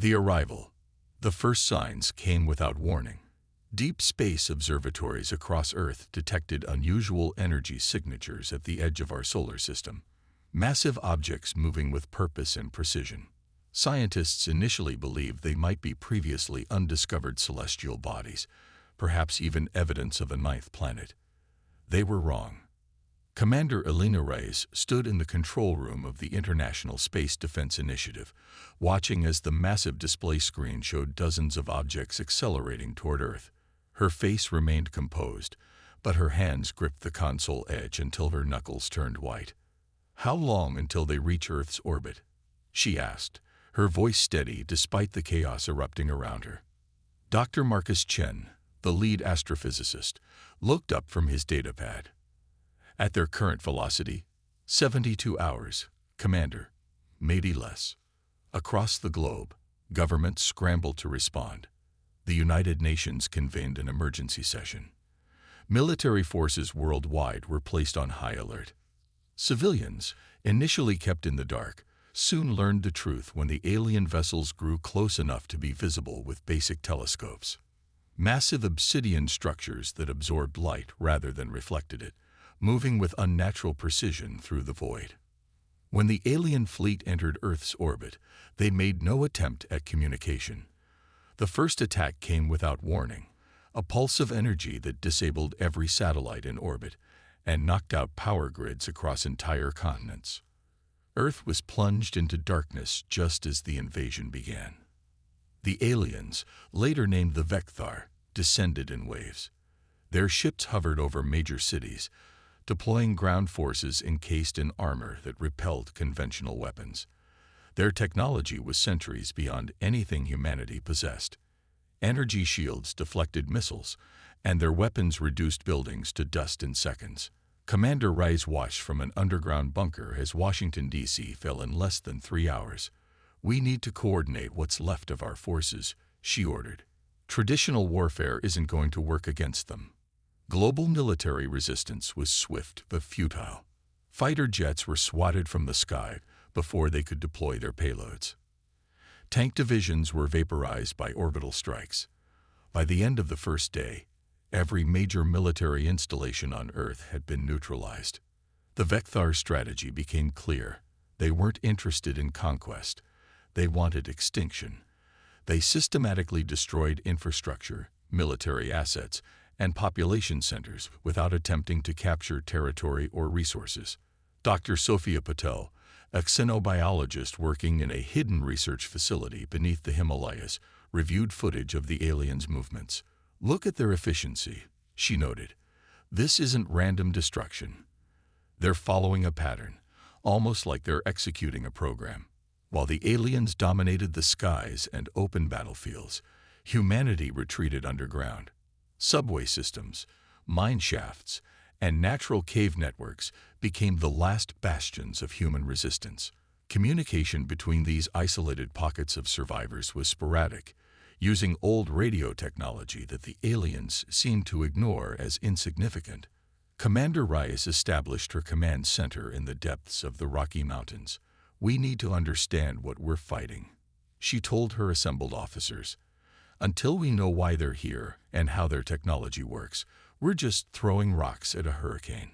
The arrival. The first signs came without warning. Deep space observatories across Earth detected unusual energy signatures at the edge of our solar system. Massive objects moving with purpose and precision. Scientists initially believed they might be previously undiscovered celestial bodies, perhaps even evidence of a ninth planet. They were wrong. Commander Elena Reyes stood in the control room of the International Space Defense Initiative, watching as the massive display screen showed dozens of objects accelerating toward Earth. Her face remained composed, but her hands gripped the console edge until her knuckles turned white. "How long until they reach Earth's orbit?" she asked, her voice steady despite the chaos erupting around her. Dr. Marcus Chen, the lead astrophysicist, looked up from his datapad. "At their current velocity, 72 hours, Commander, maybe less." Across the globe, governments scrambled to respond. The United Nations convened an emergency session. Military forces worldwide were placed on high alert. Civilians, initially kept in the dark, soon learned the truth when the alien vessels grew close enough to be visible with basic telescopes. Massive obsidian structures that absorbed light rather than reflected it, moving with unnatural precision through the void. When the alien fleet entered Earth's orbit, they made no attempt at communication. The first attack came without warning, a pulse of energy that disabled every satellite in orbit and knocked out power grids across entire continents. Earth was plunged into darkness just as the invasion began. The aliens, later named the Vecthar, descended in waves. Their ships hovered over major cities, deploying ground forces encased in armor that repelled conventional weapons. Their technology was centuries beyond anything humanity possessed. Energy shields deflected missiles, and their weapons reduced buildings to dust in seconds. Commander Reyes watched from an underground bunker as Washington, D.C. fell in less than 3 hours. "We need to coordinate what's left of our forces," she ordered. "Traditional warfare isn't going to work against them." Global military resistance was swift but futile. Fighter jets were swatted from the sky before they could deploy their payloads. Tank divisions were vaporized by orbital strikes. By the end of the first day, every major military installation on Earth had been neutralized. The Vecthar strategy became clear. They weren't interested in conquest. They wanted extinction. They systematically destroyed infrastructure, military assets, and population centers without attempting to capture territory or resources. Dr. Sophia Patel, a xenobiologist working in a hidden research facility beneath the Himalayas, reviewed footage of the aliens' movements. "Look at their efficiency," she noted. "This isn't random destruction. They're following a pattern, almost like they're executing a program." While the aliens dominated the skies and open battlefields, humanity retreated underground. Subway systems, mine shafts, and natural cave networks became the last bastions of human resistance. Communication between these isolated pockets of survivors was sporadic, using old radio technology that the aliens seemed to ignore as insignificant. Commander Reyes established her command center in the depths of the Rocky Mountains. "We need to understand what we're fighting," she told her assembled officers. "Until we know why they're here and how their technology works, we're just throwing rocks at a hurricane."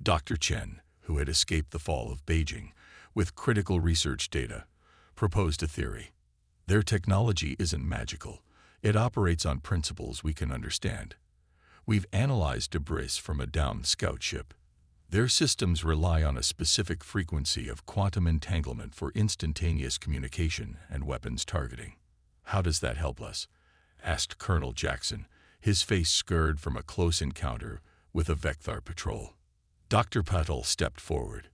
Dr. Chen, who had escaped the fall of Beijing with critical research data, proposed a theory. "Their technology isn't magical. It operates on principles we can understand. We've analyzed debris from a downed scout ship. Their systems rely on a specific frequency of quantum entanglement for instantaneous communication and weapons targeting." "How does that help us?" asked Colonel Jackson, his face scarred from a close encounter with a Vecthar patrol. Dr. Patel stepped forward.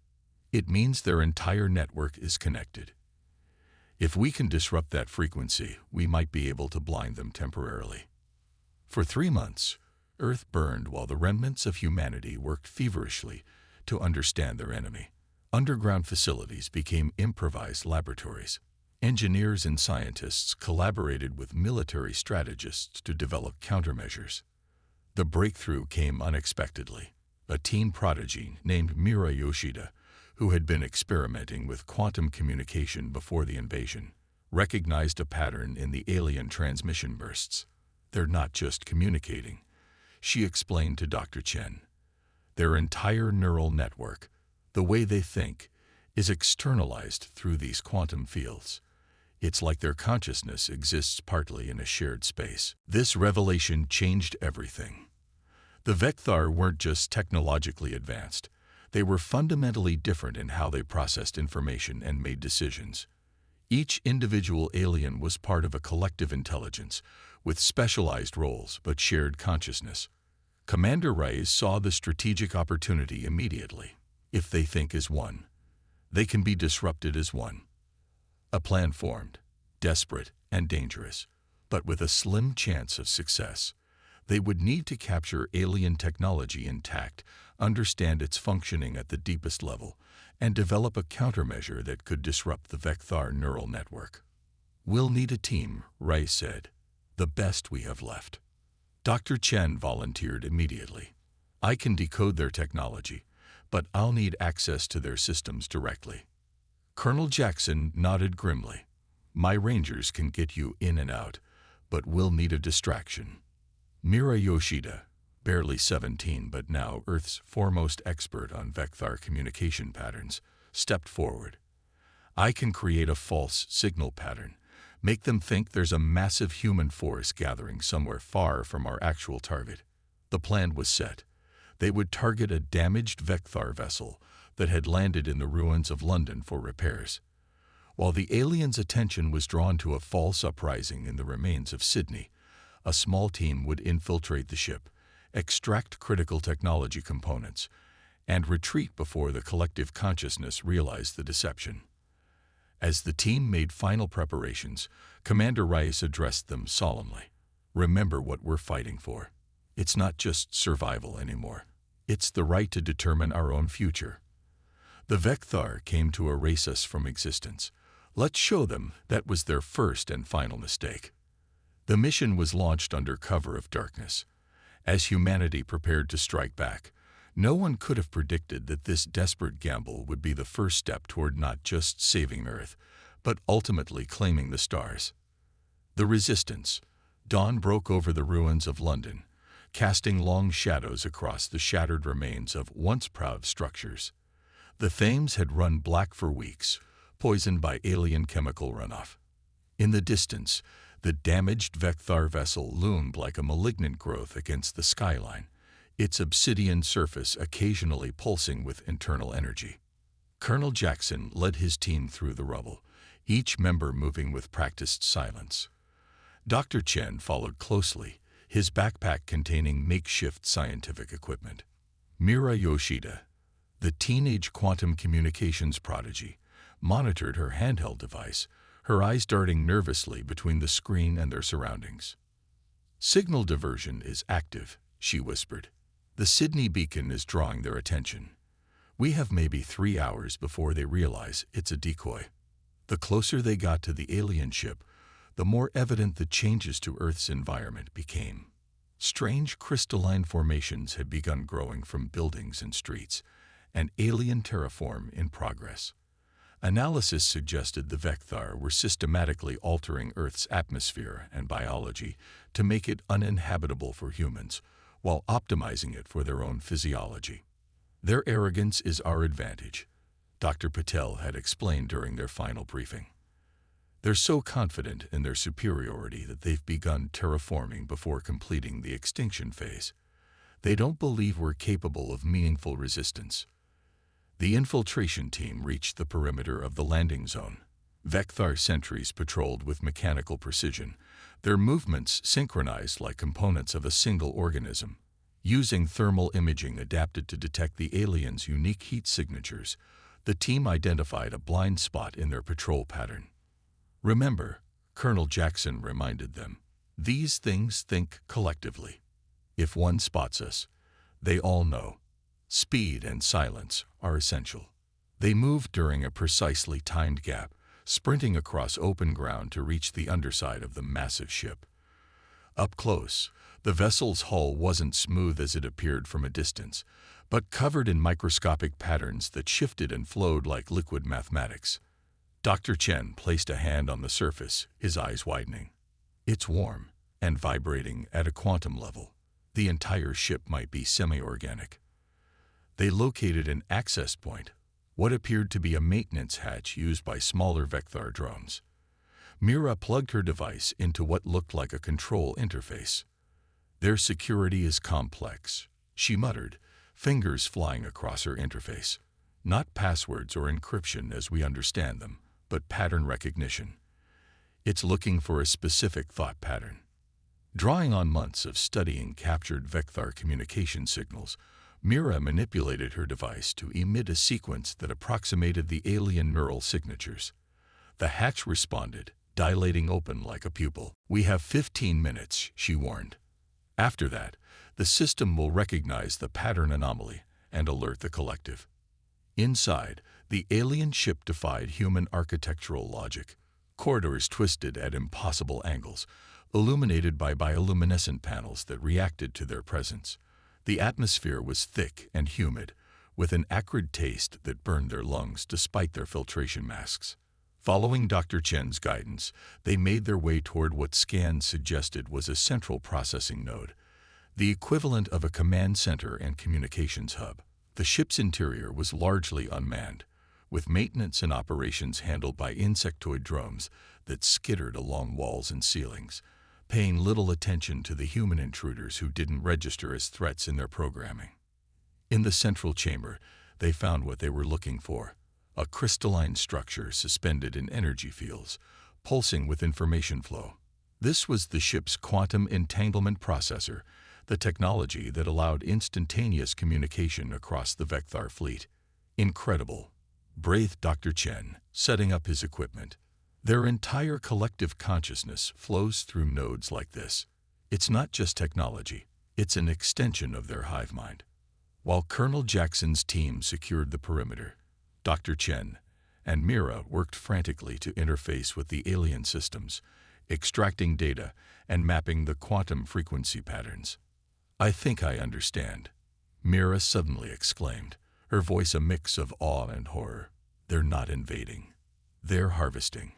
"It means their entire network is connected. If we can disrupt that frequency, we might be able to blind them temporarily." For 3 months, Earth burned while the remnants of humanity worked feverishly to understand their enemy. Underground facilities became improvised laboratories. Engineers and scientists collaborated with military strategists to develop countermeasures. The breakthrough came unexpectedly. A teen prodigy named Mira Yoshida, who had been experimenting with quantum communication before the invasion, recognized a pattern in the alien transmission bursts. They're not just communicating, she explained to Dr. Chen. Their entire neural network, the way they think, is externalized through these quantum fields. It's like their consciousness exists partly in a shared space. This revelation changed everything. The Vecthar weren't just technologically advanced. They were fundamentally different in how they processed information and made decisions. Each individual alien was part of a collective intelligence, with specialized roles but shared consciousness. Commander Reyes saw the strategic opportunity immediately. If they think as one, they can be disrupted as one. A plan formed, desperate and dangerous, but with a slim chance of success. They would need to capture alien technology intact, understand its functioning at the deepest level, and develop a countermeasure that could disrupt the Vecthar neural network. "We'll need a team," Reyes said. "The best we have left." Dr. Chen volunteered immediately. "I can decode their technology, but I'll need access to their systems directly." Colonel Jackson nodded grimly. "My Rangers can get you in and out, but we'll need a distraction." Mira Yoshida, barely 17 but now Earth's foremost expert on Vecthar communication patterns, stepped forward. "I can create a false signal pattern, make them think there's a massive human force gathering somewhere far from our actual target." The plan was set. They would target a damaged Vecthar vessel that had landed in the ruins of London for repairs. While the aliens' attention was drawn to a false uprising in the remains of Sydney, a small team would infiltrate the ship, extract critical technology components, and retreat before the collective consciousness realized the deception. As the team made final preparations, Commander Reyes addressed them solemnly. "Remember what we're fighting for. It's not just survival anymore. It's the right to determine our own future. The Vecthar came to erase us from existence. Let's show them that was their first and final mistake." The mission was launched under cover of darkness. As humanity prepared to strike back, no one could have predicted that this desperate gamble would be the first step toward not just saving Earth, but ultimately claiming the stars. The resistance. Dawn broke over the ruins of London, casting long shadows across the shattered remains of once proud structures. The Thames had run black for weeks, poisoned by alien chemical runoff. In the distance, the damaged Vecthar vessel loomed like a malignant growth against the skyline, its obsidian surface occasionally pulsing with internal energy. Colonel Jackson led his team through the rubble, each member moving with practiced silence. Dr. Chen followed closely, his backpack containing makeshift scientific equipment. Mira Yoshida, the teenage quantum communications prodigy, monitored her handheld device, her eyes darting nervously between the screen and their surroundings. "Signal diversion is active," she whispered. "The Sydney beacon is drawing their attention. We have maybe 3 hours before they realize it's a decoy." The closer they got to the alien ship, the more evident the changes to Earth's environment became. Strange crystalline formations had begun growing from buildings and streets, an alien terraform in progress. Analysis suggested the Vecthar were systematically altering Earth's atmosphere and biology to make it uninhabitable for humans, while optimizing it for their own physiology. "Their arrogance is our advantage," Dr. Patel had explained during their final briefing. "They're so confident in their superiority that they've begun terraforming before completing the extinction phase. They don't believe we're capable of meaningful resistance." The infiltration team reached the perimeter of the landing zone. Vecthar sentries patrolled with mechanical precision, their movements synchronized like components of a single organism. Using thermal imaging adapted to detect the aliens' unique heat signatures, the team identified a blind spot in their patrol pattern. "Remember," Colonel Jackson reminded them, "these things think collectively. If one spots us, they all know. Speed and silence are essential." They moved during a precisely timed gap, sprinting across open ground to reach the underside of the massive ship. Up close, the vessel's hull wasn't smooth as it appeared from a distance, but covered in microscopic patterns that shifted and flowed like liquid mathematics. Dr. Chen placed a hand on the surface, his eyes widening. It's warm and vibrating at a quantum level. The entire ship might be semi-organic. They located an access point, what appeared to be a maintenance hatch used by smaller Vecthar drones. Mira plugged her device into what looked like a control interface. Their security is complex, she muttered, fingers flying across her interface. Not passwords or encryption as we understand them, but pattern recognition. It's looking for a specific thought pattern. Drawing on months of studying captured Vecthar communication signals, Mira manipulated her device to emit a sequence that approximated the alien neural signatures. The hatch responded, dilating open like a pupil. "We have 15 minutes, she warned. After that, the system will recognize the pattern anomaly and alert the collective." Inside, the alien ship defied human architectural logic. Corridors twisted at impossible angles, illuminated by bioluminescent panels that reacted to their presence. The atmosphere was thick and humid, with an acrid taste that burned their lungs despite their filtration masks. Following Dr. Chen's guidance, they made their way toward what scans suggested was a central processing node, the equivalent of a command center and communications hub. The ship's interior was largely unmanned, with maintenance and operations handled by insectoid drones that skittered along walls and ceilings, paying little attention to the human intruders who didn't register as threats in their programming. In the central chamber, they found what they were looking for, a crystalline structure suspended in energy fields, pulsing with information flow. This was the ship's quantum entanglement processor, the technology that allowed instantaneous communication across the Vecthar fleet. "Incredible," breathed Dr. Chen, setting up his equipment. "Their entire collective consciousness flows through nodes like this. It's not just technology, it's an extension of their hive mind." While Colonel Jackson's team secured the perimeter, Dr. Chen and Mira worked frantically to interface with the alien systems, extracting data and mapping the quantum frequency patterns. "I think I understand," Mira suddenly exclaimed, her voice a mix of awe and horror. "They're not invading. They're harvesting.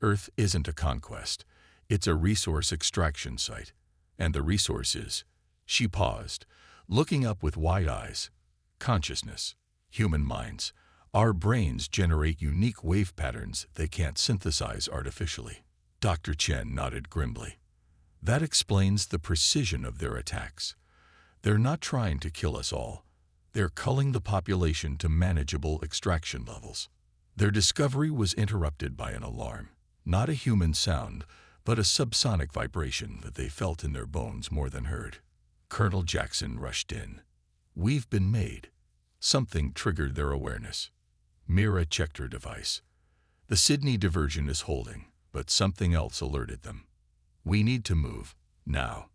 Earth isn't a conquest. It's a resource extraction site. And the resource is—" She paused, looking up with wide eyes. "Consciousness. Human minds. Our brains generate unique wave patterns they can't synthesize artificially." Dr. Chen nodded grimly. "That explains the precision of their attacks. They're not trying to kill us all. They're culling the population to manageable extraction levels." Their discovery was interrupted by an alarm. Not a human sound, but a subsonic vibration that they felt in their bones more than heard. Colonel Jackson rushed in. "We've been made." Something triggered their awareness. Mira checked her device. The Sydney diversion is holding, but something else alerted them. "We need to move, now."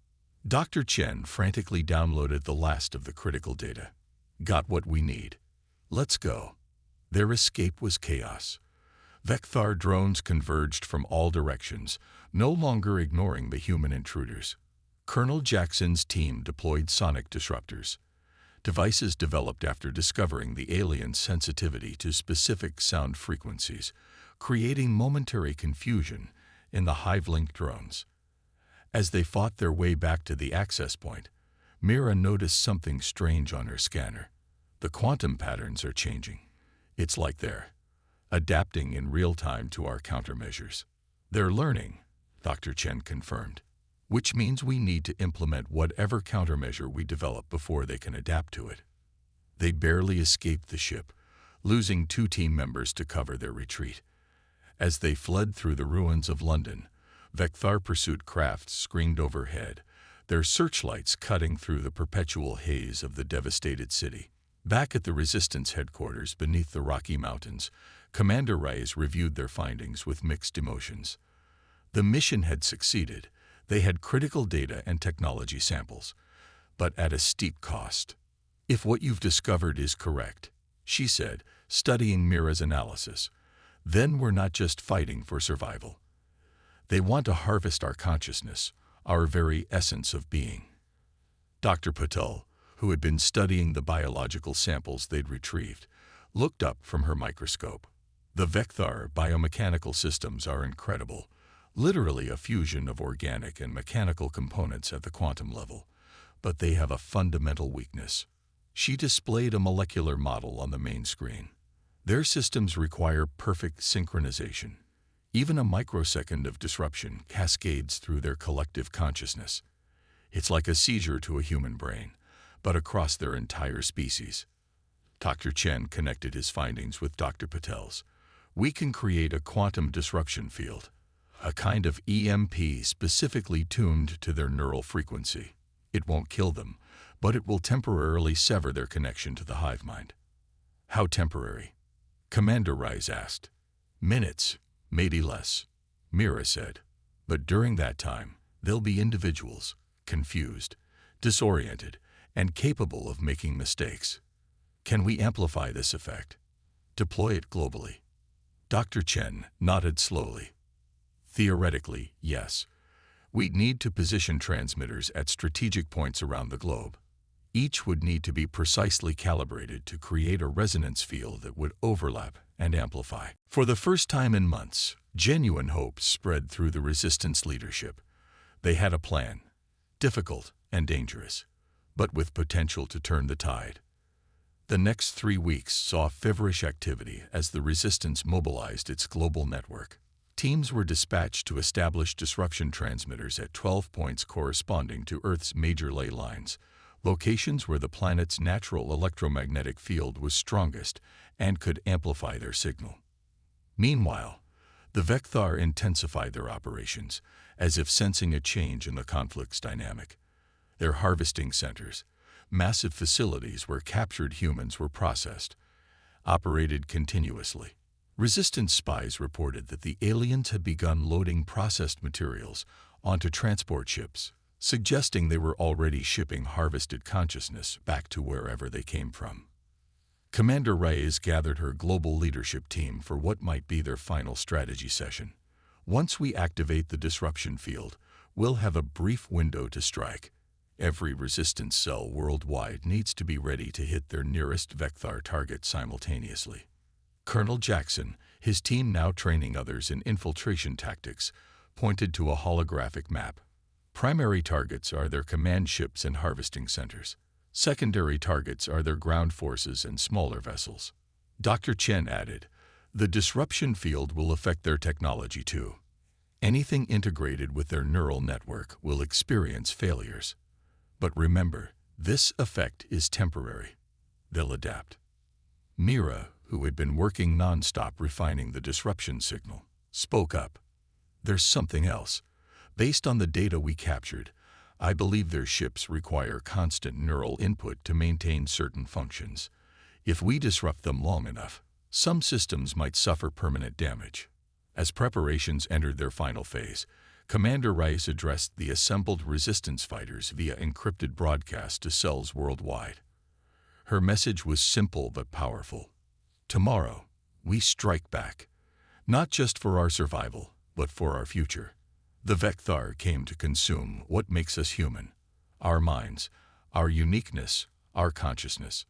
Dr. Chen frantically downloaded the last of the critical data. "Got what we need. Let's go." Their escape was chaos. Vecthar drones converged from all directions, no longer ignoring the human intruders. Colonel Jackson's team deployed sonic disruptors, devices developed after discovering the aliens' sensitivity to specific sound frequencies, creating momentary confusion in the hive-linked drones. As they fought their way back to the access point, Mira noticed something strange on her scanner. The quantum patterns are changing. It's like they're adapting in real time to our countermeasures. "They're learning," Dr. Chen confirmed, "which means we need to implement whatever countermeasure we develop before they can adapt to it." They barely escaped the ship, losing 2 team members to cover their retreat. As they fled through the ruins of London, Vecthar pursuit crafts screamed overhead, their searchlights cutting through the perpetual haze of the devastated city. Back at the Resistance headquarters beneath the Rocky Mountains, Commander Reyes reviewed their findings with mixed emotions. The mission had succeeded. They had critical data and technology samples, but at a steep cost. "If what you've discovered is correct," she said, studying Mira's analysis, "then we're not just fighting for survival. They want to harvest our consciousness, our very essence of being." Dr. Patel, who had been studying the biological samples they'd retrieved, looked up from her microscope. The Vecthar biomechanical systems are incredible, literally a fusion of organic and mechanical components at the quantum level. But they have a fundamental weakness. She displayed a molecular model on the main screen. Their systems require perfect synchronization. Even a microsecond of disruption cascades through their collective consciousness. It's like a seizure to a human brain, but across their entire species. Dr. Chen connected his findings with Dr. Patel's. We can create a quantum disruption field, a kind of EMP specifically tuned to their neural frequency. It won't kill them, but it will temporarily sever their connection to the hive mind. How temporary? Commander Rise asked. Minutes, maybe less, Mira said. But during that time, they'll be individuals, confused, disoriented, and capable of making mistakes. Can we amplify this effect? Deploy it globally? Dr. Chen nodded slowly. Theoretically, yes. We'd need to position transmitters at strategic points around the globe. Each would need to be precisely calibrated to create a resonance field that would overlap and amplify. For the first time in months, genuine hope spread through the resistance leadership. They had a plan, difficult and dangerous, but with potential to turn the tide. The next 3 weeks saw feverish activity as the resistance mobilized its global network. Teams were dispatched to establish disruption transmitters at 12 points corresponding to Earth's major ley lines, locations where the planet's natural electromagnetic field was strongest and could amplify their signal. Meanwhile, the Vecthar intensified their operations, as if sensing a change in the conflict's dynamic. Their harvesting centers, massive facilities where captured humans were processed, operated continuously. Resistance spies reported that the aliens had begun loading processed materials onto transport ships, suggesting they were already shipping harvested consciousness back to wherever they came from. Commander Reyes gathered her global leadership team for what might be their final strategy session. Once we activate the disruption field, we'll have a brief window to strike. Every resistance cell worldwide needs to be ready to hit their nearest Vecthar target simultaneously. Colonel Jackson, his team now training others in infiltration tactics, pointed to a holographic map. Primary targets are their command ships and harvesting centers. Secondary targets are their ground forces and smaller vessels. Dr. Chen added, the disruption field will affect their technology too. Anything integrated with their neural network will experience failures. But remember, this effect is temporary. They'll adapt. Mira, who had been working non-stop refining the disruption signal, spoke up. There's something else. Based on the data we captured, I believe their ships require constant neural input to maintain certain functions. If we disrupt them long enough, some systems might suffer permanent damage. As preparations entered their final phase, Commander Rice addressed the assembled resistance fighters via encrypted broadcast to cells worldwide. Her message was simple but powerful. Tomorrow, we strike back, not just for our survival, but for our future. The Vecthar came to consume what makes us human, our minds, our uniqueness, our consciousness.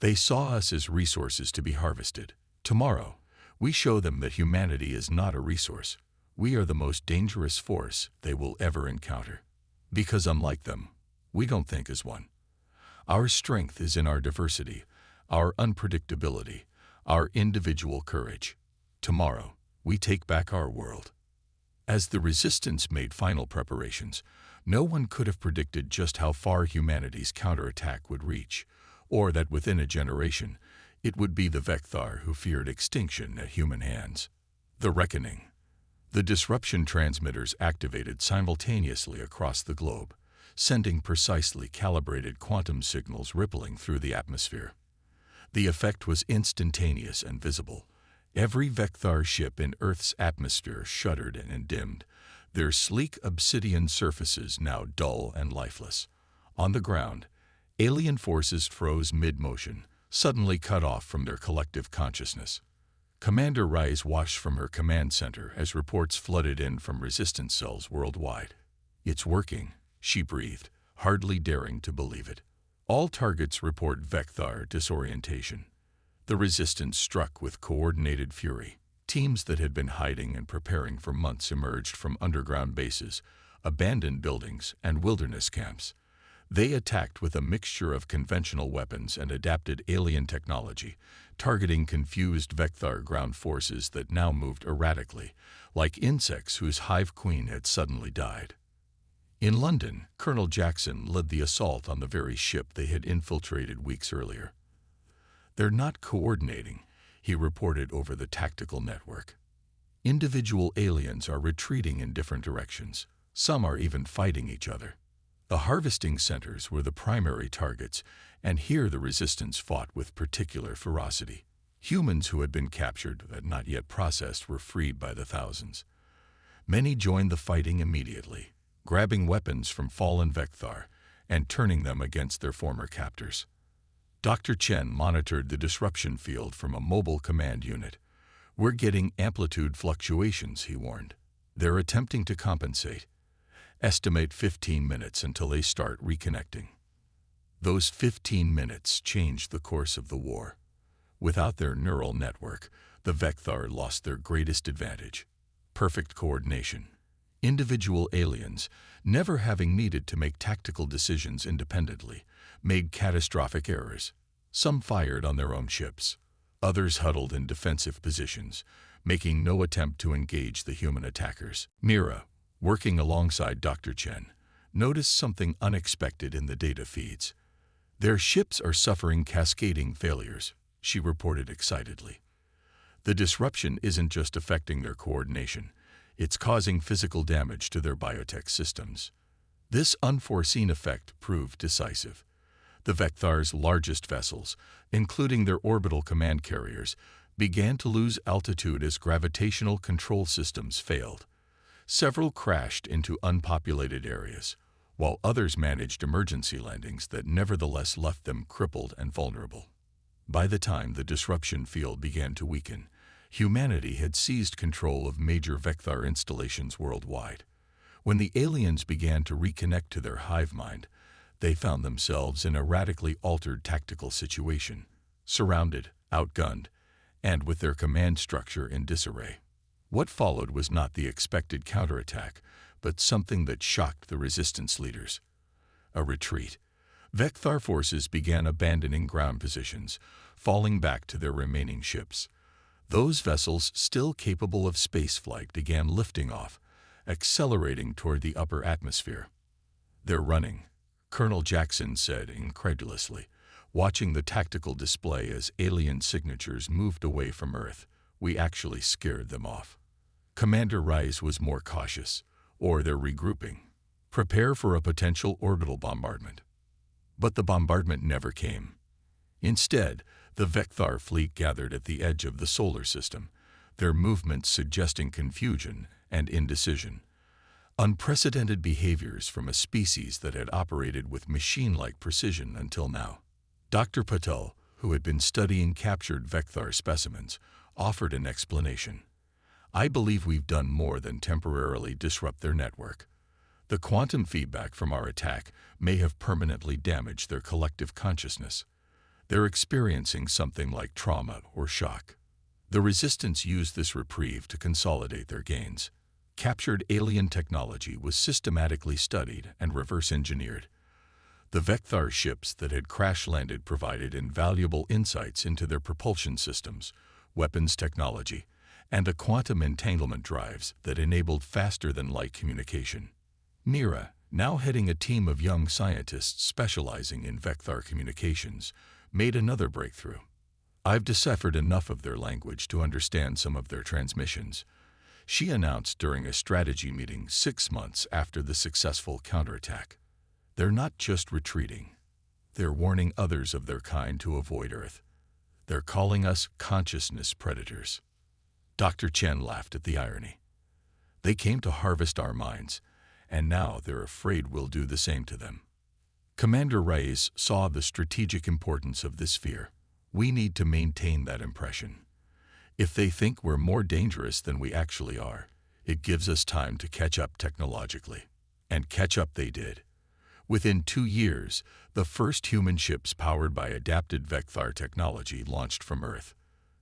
They saw us as resources to be harvested. Tomorrow, we show them that humanity is not a resource. We are the most dangerous force they will ever encounter. Because unlike them, we don't think as one. Our strength is in our diversity, our unpredictability, our individual courage. Tomorrow, we take back our world. As the resistance made final preparations, no one could have predicted just how far humanity's counterattack would reach, or that within a generation, it would be the Vecthar who feared extinction at human hands. The reckoning. The disruption transmitters activated simultaneously across the globe, sending precisely calibrated quantum signals rippling through the atmosphere. The effect was instantaneous and visible. Every Vecthar ship in Earth's atmosphere shuddered and dimmed, their sleek obsidian surfaces now dull and lifeless. On the ground, alien forces froze mid-motion, suddenly cut off from their collective consciousness. Commander Rise watched from her command center as reports flooded in from resistance cells worldwide. It's working, she breathed, hardly daring to believe it. All targets report Vecthar disorientation. The resistance struck with coordinated fury. Teams that had been hiding and preparing for months emerged from underground bases, abandoned buildings, and wilderness camps. They attacked with a mixture of conventional weapons and adapted alien technology, targeting confused Vecthar ground forces that now moved erratically, like insects whose hive queen had suddenly died. In London, Colonel Jackson led the assault on the very ship they had infiltrated weeks earlier. "They're not coordinating," he reported over the tactical network. "Individual aliens are retreating in different directions. Some are even fighting each other." The harvesting centers were the primary targets, and here the resistance fought with particular ferocity. Humans who had been captured but not yet processed were freed by the thousands. Many joined the fighting immediately, grabbing weapons from fallen Vecthar and turning them against their former captors. Dr. Chen monitored the disruption field from a mobile command unit. "We're getting amplitude fluctuations," he warned. "They're attempting to compensate. Estimate 15 minutes until they start reconnecting." Those 15 minutes changed the course of the war. Without their neural network, the Vecthar lost their greatest advantage: perfect coordination. Individual aliens, never having needed to make tactical decisions independently, made catastrophic errors. Some fired on their own ships. Others huddled in defensive positions, making no attempt to engage the human attackers. Mira, working alongside Dr. Chen, noticed something unexpected in the data feeds. "Their ships are suffering cascading failures," she reported excitedly. "The disruption isn't just affecting their coordination, it's causing physical damage to their biotech systems." This unforeseen effect proved decisive. The Vecthar's largest vessels, including their orbital command carriers, began to lose altitude as gravitational control systems failed. Several crashed into unpopulated areas, while others managed emergency landings that nevertheless left them crippled and vulnerable. By the time the disruption field began to weaken, humanity had seized control of major Vecthar installations worldwide. When the aliens began to reconnect to their hive mind, they found themselves in a radically altered tactical situation, surrounded, outgunned, and with their command structure in disarray. What followed was not the expected counterattack, but something that shocked the resistance leaders: a retreat. Vecthar forces began abandoning ground positions, falling back to their remaining ships. Those vessels still capable of spaceflight began lifting off, accelerating toward the upper atmosphere. "They're running," Colonel Jackson said incredulously, watching the tactical display as alien signatures moved away from Earth. "We actually scared them off." Commander Rice was more cautious. "Or they're regrouping. Prepare for a potential orbital bombardment." But the bombardment never came. Instead, the Vecthar fleet gathered at the edge of the solar system, their movements suggesting confusion and indecision. Unprecedented behaviors from a species that had operated with machine-like precision until now. Dr. Patel, who had been studying captured Vecthar specimens, offered an explanation. "I believe we've done more than temporarily disrupt their network. The quantum feedback from our attack may have permanently damaged their collective consciousness. They're experiencing something like trauma or shock." The resistance used this reprieve to consolidate their gains. Captured alien technology was systematically studied and reverse-engineered. The Vecthar ships that had crash-landed provided invaluable insights into their propulsion systems, weapons technology, and the quantum entanglement drives that enabled faster-than-light communication. Mira, now heading a team of young scientists specializing in Vecthar communications, made another breakthrough. "I've deciphered enough of their language to understand some of their transmissions," she announced during a strategy meeting 6 months after the successful counterattack. "They're not just retreating. They're warning others of their kind to avoid Earth. They're calling us consciousness predators." Dr. Chen laughed at the irony. "They came to harvest our minds, and now they're afraid we'll do the same to them." Commander Reyes saw the strategic importance of this fear. "We need to maintain that impression. If they think we're more dangerous than we actually are, it gives us time to catch up technologically." And catch up they did. Within 2 years, the first human ships powered by adapted Vecthar technology launched from Earth.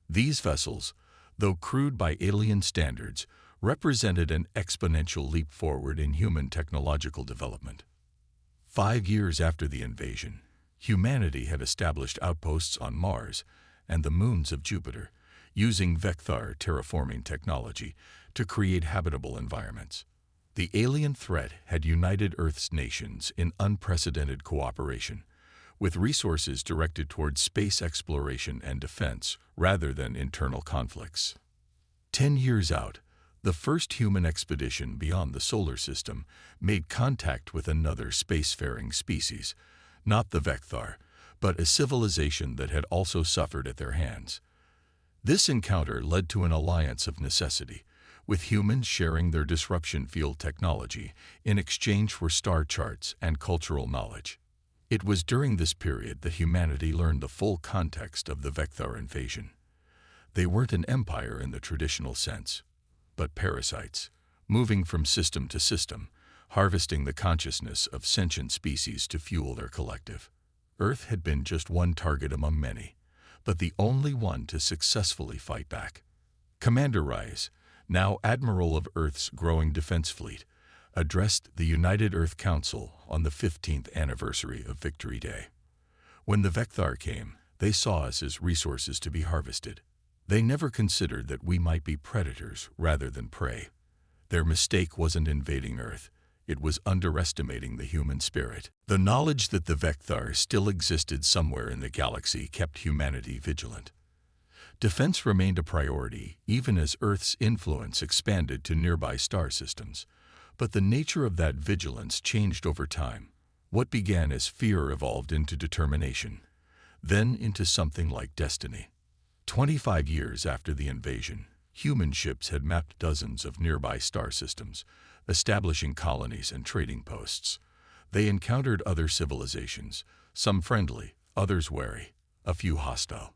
These vessels, though crude by alien standards, represented an exponential leap forward in human technological development. 5 years after the invasion, humanity had established outposts on Mars and the moons of Jupiter, using Vecthar terraforming technology to create habitable environments. The alien threat had united Earth's nations in unprecedented cooperation, with resources directed towards space exploration and defense rather than internal conflicts. 10 years out, the first human expedition beyond the solar system made contact with another spacefaring species, not the Vecthar, but a civilization that had also suffered at their hands. This encounter led to an alliance of necessity, with humans sharing their disruption field technology in exchange for star charts and cultural knowledge. It was during this period that humanity learned the full context of the Vecthar invasion. They weren't an empire in the traditional sense, but parasites, moving from system to system, harvesting the consciousness of sentient species to fuel their collective. Earth had been just one target among many, but the only one to successfully fight back. Commander Rice, now Admiral of Earth's growing defense fleet, addressed the United Earth Council on the 15th anniversary of Victory Day. When the Vecthar came, they saw us as resources to be harvested. They never considered that we might be predators rather than prey. Their mistake wasn't invading Earth. It was underestimating the human spirit. The knowledge that the Vecthar still existed somewhere in the galaxy kept humanity vigilant. Defense remained a priority, even as Earth's influence expanded to nearby star systems. But the nature of that vigilance changed over time. What began as fear evolved into determination, then into something like destiny. 25 years after the invasion, human ships had mapped dozens of nearby star systems, establishing colonies and trading posts. They encountered other civilizations, some friendly, others wary, a few hostile,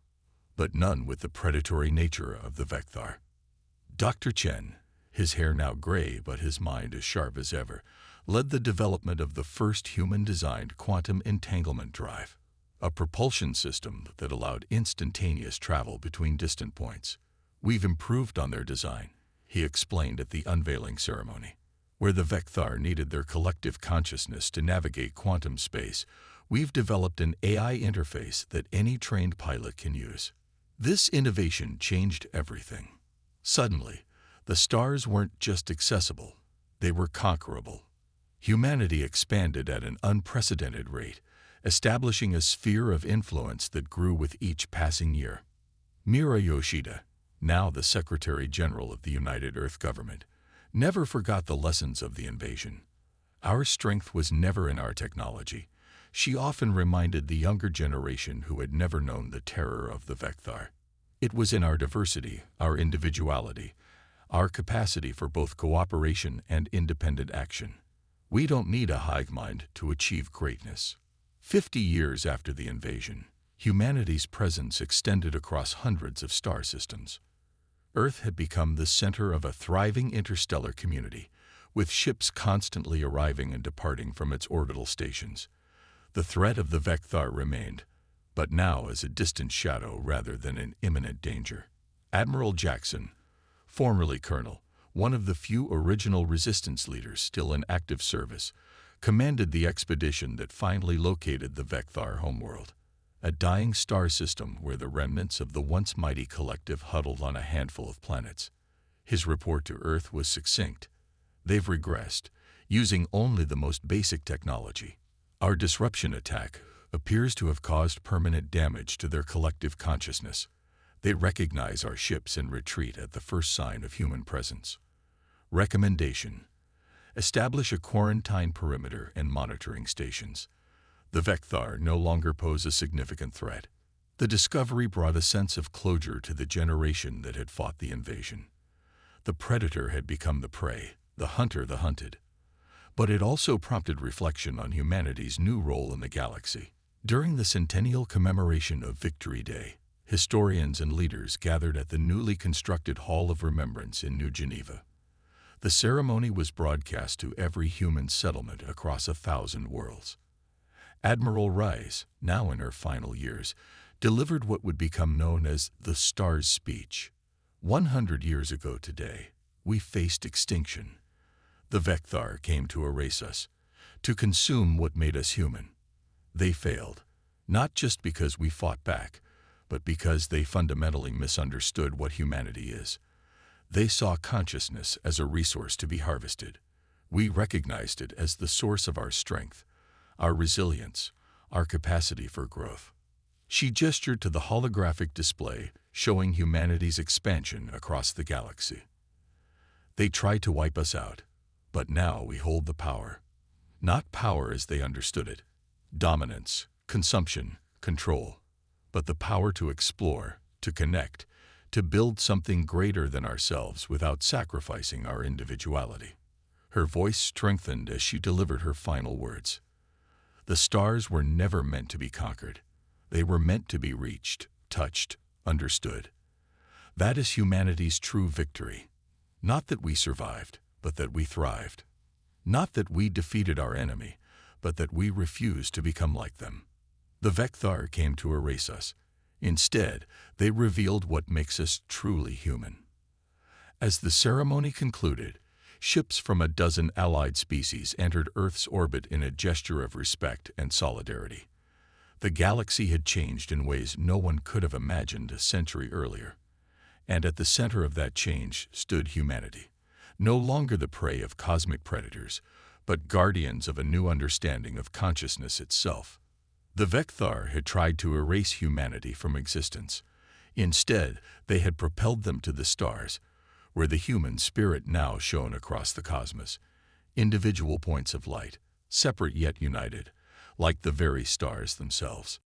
but none with the predatory nature of the Vecthar. Dr. Chen, his hair now gray but his mind as sharp as ever, led the development of the first human-designed quantum entanglement drive, a propulsion system that allowed instantaneous travel between distant points. "We've improved on their design," he explained at the unveiling ceremony. "Where the Vecthar needed their collective consciousness to navigate quantum space, we've developed an AI interface that any trained pilot can use." This innovation changed everything. Suddenly, the stars weren't just accessible, they were conquerable. Humanity expanded at an unprecedented rate, establishing a sphere of influence that grew with each passing year. Mira Yoshida, now the Secretary General of the United Earth Government, never forgot the lessons of the invasion. Our strength was never in our technology. She often reminded the younger generation who had never known the terror of the Vecthar. It was in our diversity, our individuality, our capacity for both cooperation and independent action. We don't need a hive mind to achieve greatness. 50 years after the invasion, humanity's presence extended across hundreds of star systems. Earth had become the center of a thriving interstellar community, with ships constantly arriving and departing from its orbital stations. The threat of the Vecthar remained, but now as a distant shadow rather than an imminent danger. Admiral Jackson, formerly Colonel, one of the few original resistance leaders still in active service, commanded the expedition that finally located the Vecthar homeworld, a dying star system where the remnants of the once mighty collective huddled on a handful of planets. His report to Earth was succinct. "They've regressed, using only the most basic technology. Our disruption attack appears to have caused permanent damage to their collective consciousness. They recognize our ships and retreat at the first sign of human presence." Recommendation: establish a quarantine perimeter and monitoring stations. The Vecthar no longer pose a significant threat. The discovery brought a sense of closure to the generation that had fought the invasion. The predator had become the prey, the hunter the hunted. But it also prompted reflection on humanity's new role in the galaxy. During the centennial commemoration of Victory Day, historians and leaders gathered at the newly constructed Hall of Remembrance in New Geneva. The ceremony was broadcast to every human settlement across 1,000 worlds. Admiral Rice, now in her final years, delivered what would become known as the Stars Speech. 100 years ago today, we faced extinction. The Vekthar came to erase us, to consume what made us human. They failed, not just because we fought back, but because they fundamentally misunderstood what humanity is. They saw consciousness as a resource to be harvested. We recognized it as the source of our strength, our resilience, our capacity for growth. She gestured to the holographic display showing humanity's expansion across the galaxy. They tried to wipe us out, but now we hold the power. Not power as they understood it, dominance, consumption, control, but the power to explore, to connect, to build something greater than ourselves without sacrificing our individuality. Her voice strengthened as she delivered her final words. The stars were never meant to be conquered. They were meant to be reached, touched, understood. That is humanity's true victory. Not that we survived, but that we thrived. Not that we defeated our enemy, but that we refused to become like them. The Vekthar came to erase us. Instead, they revealed what makes us truly human. As the ceremony concluded, ships from a dozen allied species entered Earth's orbit in a gesture of respect and solidarity. The galaxy had changed in ways no one could have imagined a century earlier. And at the center of that change stood humanity, no longer the prey of cosmic predators, but guardians of a new understanding of consciousness itself. The Vekthar had tried to erase humanity from existence. Instead, they had propelled them to the stars, where the human spirit now shone across the cosmos. Individual points of light, separate yet united, like the very stars themselves.